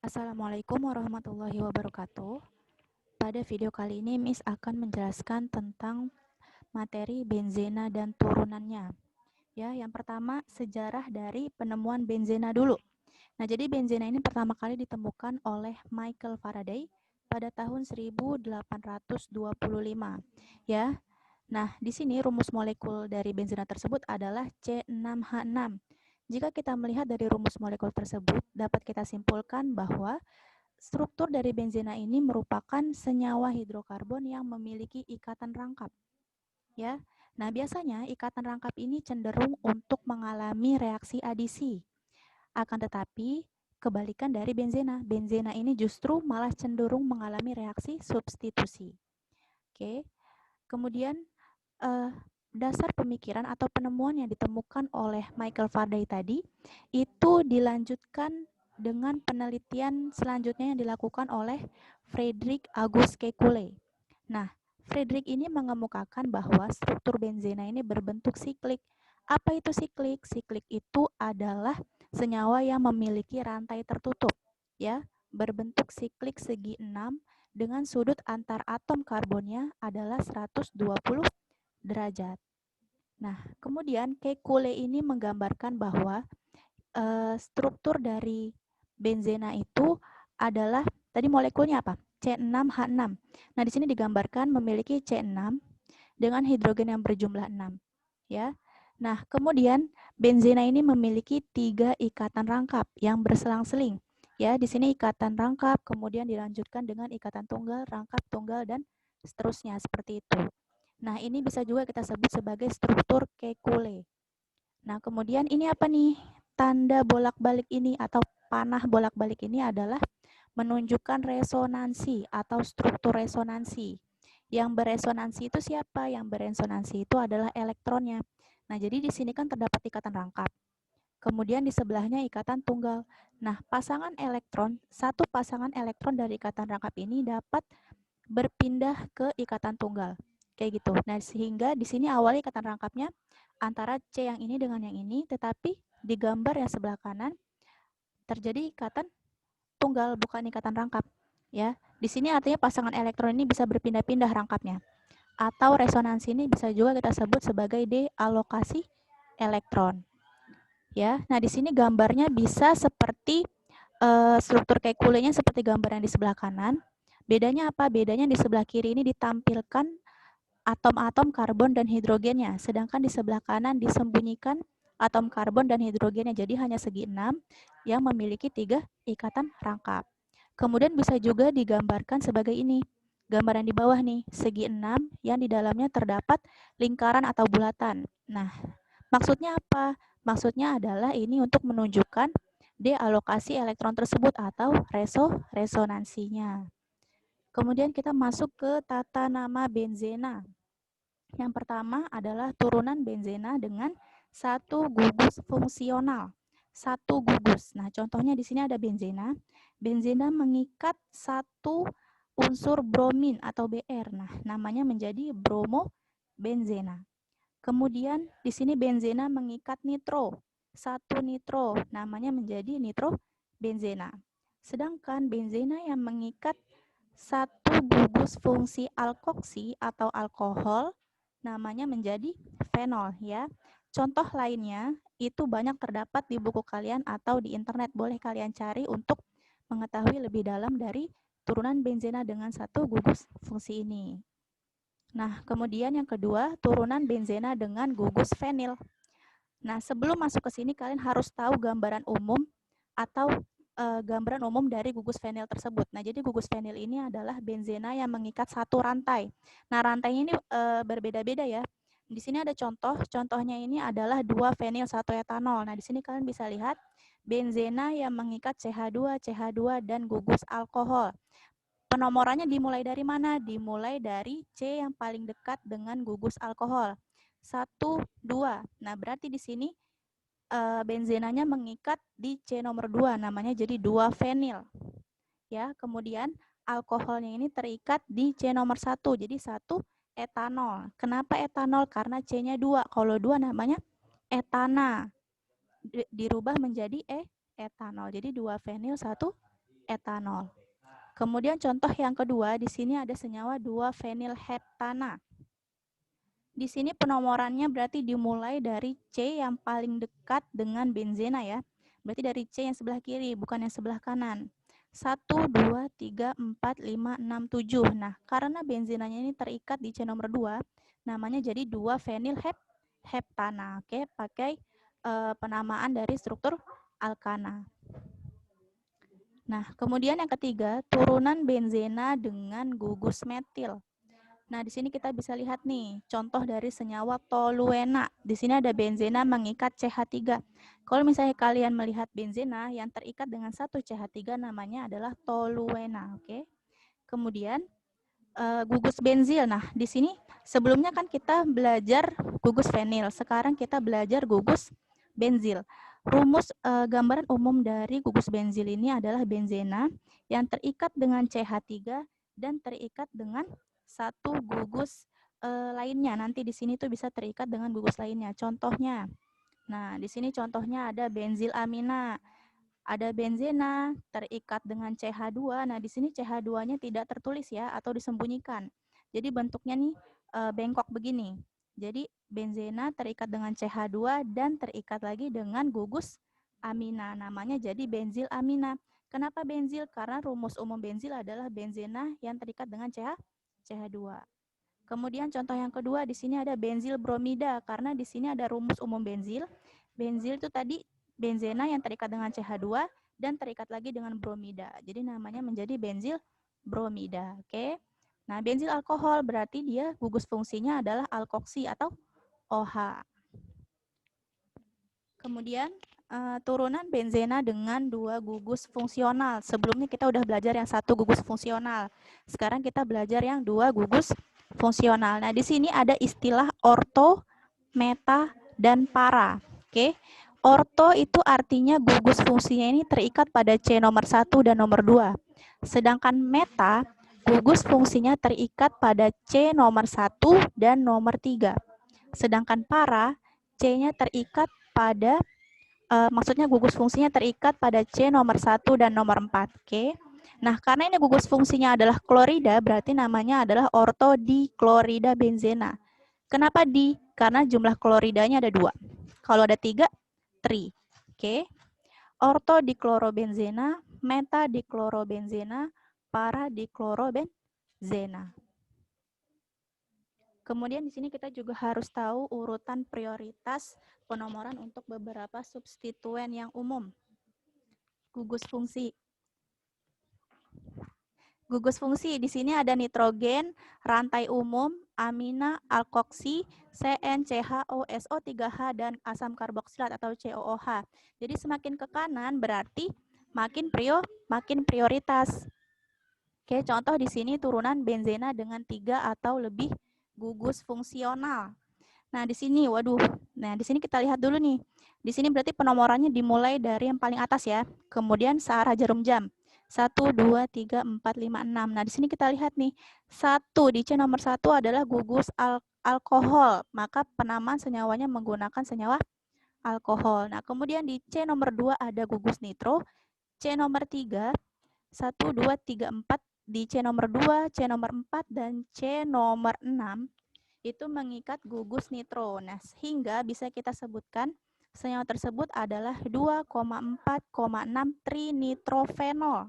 Assalamualaikum warahmatullahi wabarakatuh. Pada video kali ini, Miss akan menjelaskan tentang materi benzena dan turunannya. Ya, yang pertama sejarah dari penemuan benzena dulu. Nah, jadi benzena ini pertama kali ditemukan oleh Michael Faraday pada tahun 1825. Ya. Nah, di sini rumus molekul dari benzena tersebut adalah C6H6. Jika kita melihat dari rumus molekul tersebut, dapat kita simpulkan bahwa struktur dari benzena ini merupakan senyawa hidrokarbon yang memiliki ikatan rangkap. Ya. Nah, biasanya ikatan rangkap ini cenderung untuk mengalami reaksi adisi. Akan tetapi, kebalikan dari benzena. Benzena ini justru malah cenderung mengalami reaksi substitusi. Oke. Kemudian dasar pemikiran atau penemuan yang ditemukan oleh Michael Faraday tadi itu dilanjutkan dengan penelitian selanjutnya yang dilakukan oleh Friedrich August Kekulé. Nah, Friedrich ini mengemukakan bahwa struktur benzena ini berbentuk siklik. Apa itu siklik? Siklik itu adalah senyawa yang memiliki rantai tertutup, ya, berbentuk siklik segi 6 dengan sudut antar atom karbonnya adalah 120 derajat. Nah, kemudian Kekulé ini menggambarkan bahwa struktur dari benzena itu adalah tadi molekulnya apa? C6H6. Nah, di sini digambarkan memiliki C6 dengan hidrogen yang berjumlah 6, ya. Nah, kemudian benzena ini memiliki 3 ikatan rangkap yang berselang-seling. Ya, di sini ikatan rangkap, kemudian dilanjutkan dengan ikatan tunggal, rangkap tunggal, dan seterusnya seperti itu. Nah, ini bisa juga kita sebut sebagai struktur Kekulé. Nah, kemudian ini apa nih? Tanda bolak-balik ini atau panah bolak-balik ini adalah menunjukkan resonansi atau struktur resonansi. Yang beresonansi itu siapa? Yang beresonansi itu adalah elektronnya. Nah, jadi di sini kan terdapat ikatan rangkap. Kemudian di sebelahnya ikatan tunggal. Nah, satu pasangan elektron dari ikatan rangkap ini dapat berpindah ke ikatan tunggal. Kayak gitu. Nah, sehingga di sini awalnya ikatan rangkapnya antara C yang ini dengan yang ini, tetapi di gambar yang sebelah kanan terjadi ikatan tunggal, bukan ikatan rangkap. Ya, di sini artinya pasangan elektron ini bisa berpindah-pindah rangkapnya. Atau resonansi ini bisa juga kita sebut sebagai dealokasi elektron. Ya, nah di sini gambarnya bisa seperti struktur Kekulé-nya seperti gambar yang di sebelah kanan. Bedanya apa? Bedanya di sebelah kiri ini ditampilkan atom-atom karbon dan hidrogennya, sedangkan di sebelah kanan disembunyikan atom karbon dan hidrogennya. Jadi hanya segi 6 yang memiliki 3 ikatan rangkap. Kemudian bisa juga digambarkan sebagai ini. Gambaran di bawah nih, segi 6 yang di dalamnya terdapat lingkaran atau bulatan. Nah, maksudnya apa? Maksudnya adalah ini untuk menunjukkan dealokasi elektron tersebut atau resonansinya. Kemudian kita masuk ke tata nama benzena. Yang pertama adalah turunan benzena dengan satu gugus fungsional. Satu gugus. Nah, contohnya di sini ada benzena. Benzena mengikat satu unsur bromin atau Br. Nah, namanya menjadi bromobenzena. Kemudian di sini benzena mengikat nitro. Satu nitro, namanya menjadi nitrobenzena. Sedangkan benzena yang mengikat satu gugus fungsi alkoksi atau alkohol, namanya menjadi fenol ya. Contoh lainnya itu banyak terdapat di buku kalian atau di internet. Boleh kalian cari untuk mengetahui lebih dalam dari turunan benzena dengan satu gugus fungsi ini. Nah, kemudian yang kedua, turunan benzena dengan gugus fenil. Nah, sebelum masuk ke sini kalian harus tahu gambaran umum atau gambaran umum dari gugus fenil tersebut. Nah, jadi gugus fenil ini adalah benzena yang mengikat satu rantai. Nah, rantainya ini berbeda-beda ya. Di sini ada contohnya ini adalah 2 fenil 1 etanol. Nah, di sini kalian bisa lihat benzena yang mengikat CH2, CH2 dan gugus alkohol. Penomorannya dimulai dari mana? Dimulai dari C yang paling dekat dengan gugus alkohol. 1, 2. Nah, berarti di sini benzenanya mengikat di C nomor 2, namanya jadi 2 fenil. Ya, kemudian alkoholnya ini terikat di C nomor 1, jadi 1 etanol. Kenapa etanol? Karena C-nya 2. Kalau 2 namanya etana. Dirubah menjadi etanol. Jadi 2 fenil 1 etanol. Kemudian contoh yang kedua, di sini ada senyawa 2-fenilheptana. Di sini penomorannya berarti dimulai dari C yang paling dekat dengan benzena ya. Berarti dari C yang sebelah kiri, bukan yang sebelah kanan. 1, 2, 3, 4, 5, 6, 7. Nah, karena benzenanya ini terikat di C nomor 2, namanya jadi 2-fenilheptana. Oke, pakai penamaan dari struktur alkana. Nah, kemudian yang ketiga, turunan benzena dengan gugus metil. Nah, di sini kita bisa lihat nih, contoh dari senyawa toluena. Di sini ada benzena mengikat CH3. Kalau misalnya kalian melihat benzena yang terikat dengan satu CH3 namanya adalah toluena, oke? Kemudian gugus benzil. Nah, di sini sebelumnya kan kita belajar gugus fenil, sekarang kita belajar gugus benzil. Rumus gambaran umum dari gugus benzil ini adalah benzena yang terikat dengan CH3 dan terikat dengan satu gugus lainnya. Nanti di sini tuh bisa terikat dengan gugus lainnya. Contohnya, nah di sini contohnya ada benzil amina. Ada benzena terikat dengan CH2. Nah, di sini CH2-nya tidak tertulis ya atau disembunyikan. Jadi bentuknya nih bengkok begini. Jadi benzena terikat dengan CH2 dan terikat lagi dengan gugus amina. Namanya jadi benzil amina. Kenapa benzil? Karena rumus umum benzil adalah benzena yang terikat dengan CH2. Kemudian contoh yang kedua di sini ada benzil bromida karena di sini ada rumus umum benzil. Benzil itu tadi benzena yang terikat dengan CH2 dan terikat lagi dengan bromida. Jadi namanya menjadi benzil bromida, oke? Nah, benzil alkohol berarti dia gugus fungsinya adalah alkoksi atau OH. Kemudian turunan benzena dengan dua gugus fungsional. Sebelumnya kita udah belajar yang satu gugus fungsional. Sekarang kita belajar yang dua gugus fungsional. Nah, di sini ada istilah orto, meta, dan para. Oke. Orto itu artinya gugus fungsinya ini terikat pada C nomor 1 dan nomor 2. Sedangkan meta, gugus fungsinya terikat pada C nomor 1 dan nomor 3. Sedangkan para, C-nya terikat pada maksudnya gugus fungsinya terikat pada C nomor 1 dan nomor 4. Oke. Nah, karena ini gugus fungsinya adalah klorida, berarti namanya adalah ortodiklorida benzena. Kenapa di? Karena jumlah kloridanya ada 2. Kalau ada 3, tri. Oke. Ortodiklorobenzena, metadiklorobenzena, paradiklorobenzena. Kemudian di sini kita juga harus tahu urutan prioritas penomoran untuk beberapa substituen yang umum. Gugus fungsi. Gugus fungsi di sini ada nitrogen, rantai umum, amina, alkoksi, CN, CH, SO3H, dan asam karboksilat atau COOH. Jadi semakin ke kanan berarti makin prioritas. Oke, contoh di sini turunan benzena dengan 3 atau lebih gugus fungsional. Nah, di sini, waduh. Nah, di sini kita lihat dulu nih. Di sini berarti penomorannya dimulai dari yang paling atas ya. Kemudian searah jarum jam. 1, 2, 3, 4, 5, 6. Nah, di sini kita lihat nih. 1, di C nomor 1 adalah gugus alkohol. Maka penamaan senyawanya menggunakan senyawa alkohol. Nah, kemudian di C nomor 2 ada gugus nitro. C nomor 3, 1, 2, 3, 4. Di C nomor 2, C nomor 4, dan C nomor 6 itu mengikat gugus nitro. Nah, sehingga bisa kita sebutkan senyawa tersebut adalah 2,4,6 trinitrofenol.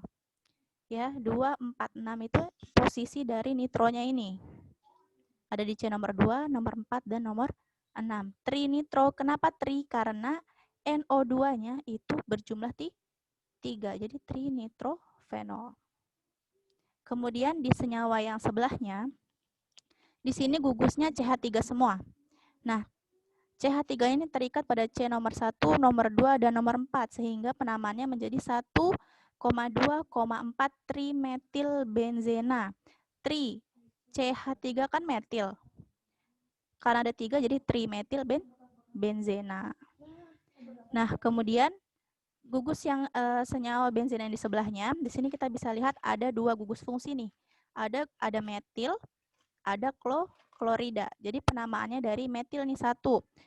Ya, 246 itu posisi dari nitronya ini. Ada di C nomor 2, nomor 4, dan nomor 6. Trinitro, kenapa tri? Karena NO2-nya itu berjumlah 3, jadi trinitrofenol. Kemudian di senyawa yang sebelahnya, di sini gugusnya CH3 semua. Nah, CH3 ini terikat pada C nomor 1, nomor 2, dan nomor 4, sehingga penamaannya menjadi 1,2,4 trimetilbenzena. Tri, CH3 kan metil. Karena ada 3, jadi trimetilbenzena. Nah, kemudian gugus yang senyawa benzena yang di sebelahnya, di sini kita bisa lihat ada 2 gugus fungsi nih. Ada metil, ada klorida. Jadi penamaannya dari metil nih 1.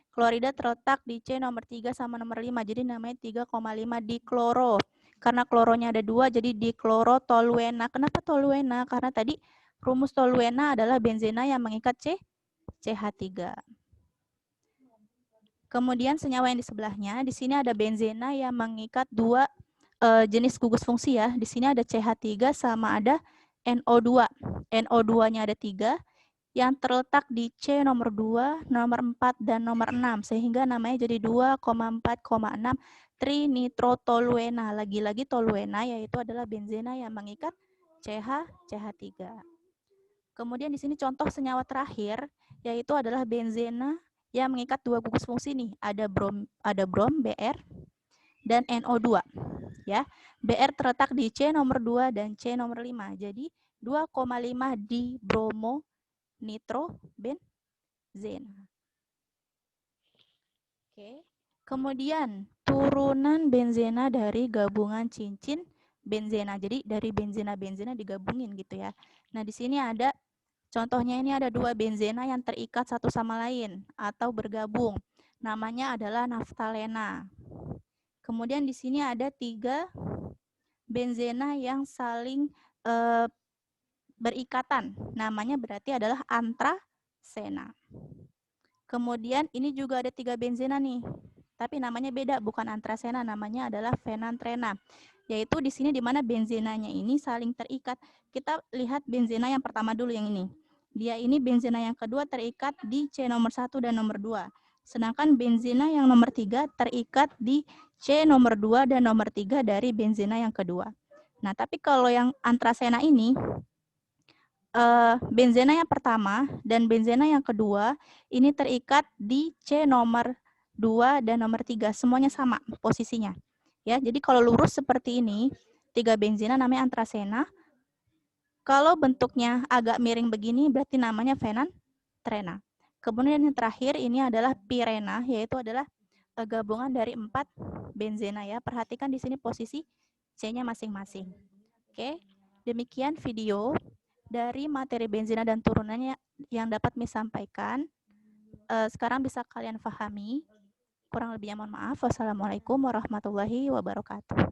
Klorida terletak di C nomor 3 sama nomor 5. Jadi namanya 3,5 dikloro. Karena kloronya ada 2, jadi diklorotoluena. Kenapa toluena? Karena tadi rumus toluena adalah benzena yang mengikat CH3. Kemudian senyawa yang di sebelahnya, di sini ada benzena yang mengikat 2 jenis gugus fungsi ya. Di sini ada CH3 sama ada NO2. NO2-nya ada 3 yang terletak di C nomor 2, nomor 4, dan nomor 6. Sehingga namanya jadi 2,4,6 trinitrotoluena. Lagi-lagi toluena yaitu adalah benzena yang mengikat CH3. Kemudian di sini contoh senyawa terakhir yaitu adalah benzena yang mengikat 2 gugus fungsi nih. Ada brom Br dan NO2 ya. Br terletak di C nomor 2 dan C nomor 5. Jadi 2,5 di bromo nitrobenzena. Oke. Kemudian turunan benzena dari gabungan cincin benzena. Jadi dari benzena digabungin gitu ya. Nah, di sini ada contohnya, ini ada 2 benzena yang terikat satu sama lain atau bergabung. Namanya adalah naftalena. Kemudian di sini ada 3 benzena yang saling berikatan. Namanya berarti adalah antrasena. Kemudian ini juga ada 3 benzena nih. Tapi namanya beda, bukan antrasena, namanya adalah fenantrena. Yaitu di sini di mana benzenanya ini saling terikat. Kita lihat benzena yang pertama dulu yang ini. Dia ini benzena yang kedua terikat di C nomor 1 dan nomor 2. Sedangkan benzena yang nomor 3 terikat di C nomor 2 dan nomor 3 dari benzena yang kedua. Nah, tapi kalau yang antrasena ini, benzena yang pertama dan benzena yang kedua ini terikat di C nomor 2 dan nomor 3. Semuanya sama posisinya. Ya, jadi kalau lurus seperti ini, 3 benzena namanya antrasena. Kalau bentuknya agak miring begini berarti namanya fenantrena. Kemudian yang terakhir ini adalah pirena, yaitu adalah gabungan dari 4 benzena ya. Perhatikan di sini posisi C-nya masing-masing. Oke, demikian video dari materi benzena dan turunannya yang dapat Miss sampaikan. Sekarang bisa kalian pahami. Kurang lebihnya mohon maaf. Wassalamualaikum warahmatullahi wabarakatuh.